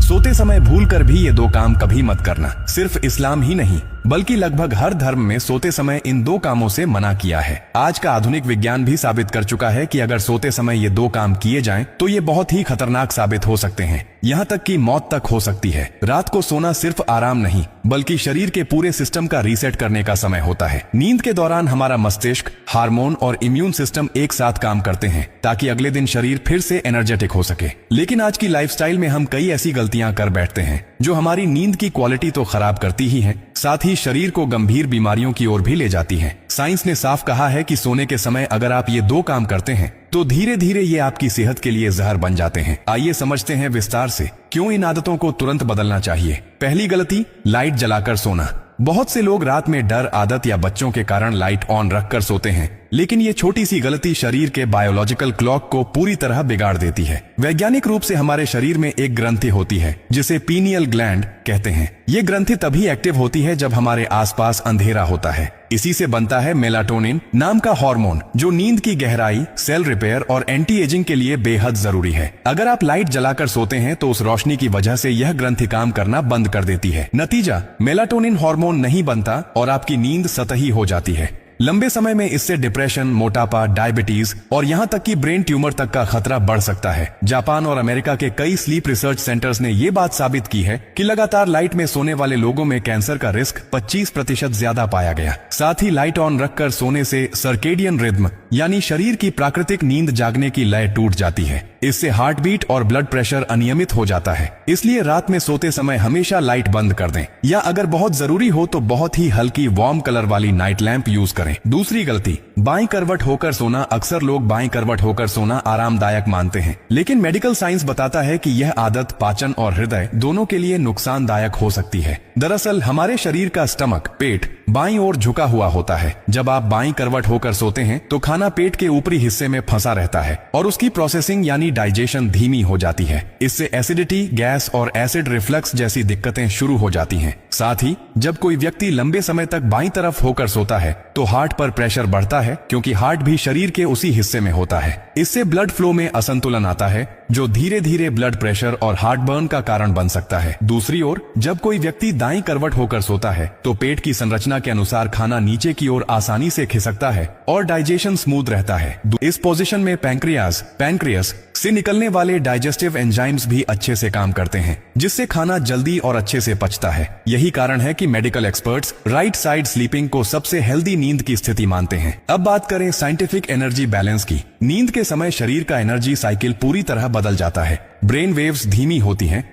सोते समय भूलकर भी ये दो काम कभी मत करना। सिर्फ इस्लाम ही नहीं बल्कि लगभग हर धर्म में सोते समय इन दो कामों से मना किया है। आज का आधुनिक विज्ञान भी साबित कर चुका है कि अगर सोते समय ये दो काम किए जाएं तो ये बहुत ही खतरनाक साबित हो सकते हैं, यहाँ तक कि मौत तक हो सकती है। रात को सोना सिर्फ आराम नहीं बल्कि शरीर के पूरे सिस्टम का रीसेट करने का समय होता है। नींद के दौरान हमारा मस्तिष्क, हार्मोन और इम्यून सिस्टम एक साथ काम करते हैं ताकि अगले दिन शरीर फिर से एनर्जेटिक हो सके। लेकिन आज की लाइफस्टाइल में हम कई ऐसी गलतियां कर बैठते हैं जो हमारी नींद की क्वालिटी तो खराब करती ही है, साथ ही शरीर को गंभीर बीमारियों की ओर भी ले जाती है। साइंस ने साफ कहा है कि सोने के समय अगर आप ये दो काम करते हैं तो धीरे धीरे ये आपकी सेहत के लिए जहर बन जाते हैं। आइए समझते हैं विस्तार से क्यों इन आदतों को तुरंत बदलना चाहिए। पहली गलती, लाइट जलाकर सोना। बहुत से लोग रात में डर, आदत या बच्चों के कारण लाइट ऑन रखकर सोते हैं, लेकिन ये छोटी सी गलती शरीर के बायोलॉजिकल क्लॉक को पूरी तरह बिगाड़ देती है। वैज्ञानिक रूप से हमारे शरीर में एक ग्रंथि होती है जिसे पीनियल ग्लैंड कहते हैं। ये ग्रंथि तभी एक्टिव होती है जब हमारे आसपास अंधेरा होता है। इसी से बनता है मेलाटोनिन नाम का हार्मोन, जो नींद की गहराई, सेल रिपेयर और एंटी एजिंग के लिए बेहद जरूरी है। अगर आप लाइट जलाकर सोते हैं तो उस रोशनी की वजह से यह ग्रंथि काम करना बंद कर देती है। नतीजा, मेलाटोनिन हार्मोन नहीं बनता और आपकी नींद सतही हो जाती है। लंबे समय में इससे डिप्रेशन, मोटापा, डायबिटीज और यहाँ तक कि ब्रेन ट्यूमर तक का खतरा बढ़ सकता है। जापान और अमेरिका के कई स्लीप रिसर्च सेंटर्स ने ये बात साबित की है कि लगातार लाइट में सोने वाले लोगों में कैंसर का रिस्क 25% ज्यादा पाया गया। साथ ही लाइट ऑन रखकर सोने से सर्केडियन रिद्म यानी शरीर की प्राकृतिक नींद जागने की लय टूट जाती है। इससे हार्ट बीट और ब्लड प्रेशर अनियमित हो जाता है। इसलिए रात में सोते समय हमेशा लाइट बंद कर दें, या अगर बहुत जरूरी हो तो बहुत ही हल्की वार्म कलर वाली नाइट लैंप यूज करें। दूसरी गलती, बाईं करवट होकर सोना। अक्सर लोग बाईं करवट होकर सोना आरामदायक मानते हैं, लेकिन मेडिकल साइंस बताता है कि यह आदत पाचन और हृदय दोनों के लिए नुकसानदायक हो सकती है। दरअसल हमारे शरीर का स्टमक, पेट बाईं ओर झुका हुआ होता है। जब आप बाईं करवट होकर सोते हैं तो खाना पेट के ऊपरी हिस्से में फंसा रहता है और उसकी प्रोसेसिंग यानी डाइजेशन धीमी हो जाती है। इससे एसिडिटी, गैस और एसिड रिफ्लक्स जैसी दिक्कतें शुरू हो जाती हैं। साथ ही जब कोई व्यक्ति लंबे समय तक बाईं तरफ होकर सोता है तो हार्ट पर प्रेशर बढ़ता है, क्योंकि हार्ट भी शरीर के उसी हिस्से में होता है। इससे ब्लड फ्लो में असंतुलन आता है जो धीरे धीरे ब्लड प्रेशर और हार्ट बर्न का कारण बन सकता है। दूसरी ओर जब कोई व्यक्ति दाईं करवट होकर सोता है तो पेट की संरचना के अनुसार खाना नीचे की ओर आसानी से खिसकता है और डाइजेशन स्मूथ रहता है। इस पोजीशन में पैंक्रियास से निकलने वाले डाइजेस्टिव एंजाइम्स भी अच्छे से काम करते हैं, जिससे खाना जल्दी और अच्छे से पचता है। यही कारण है कि medical experts right side sleeping को सबसे हेल्दी नींद की स्थिति मानते हैं। अब बात करें साइंटिफिक एनर्जी बैलेंस की। नींद के समय शरीर का एनर्जी साइकिल पूरी तरह बदल जाता है। ब्रेन वेव्स धीमी होती हैं,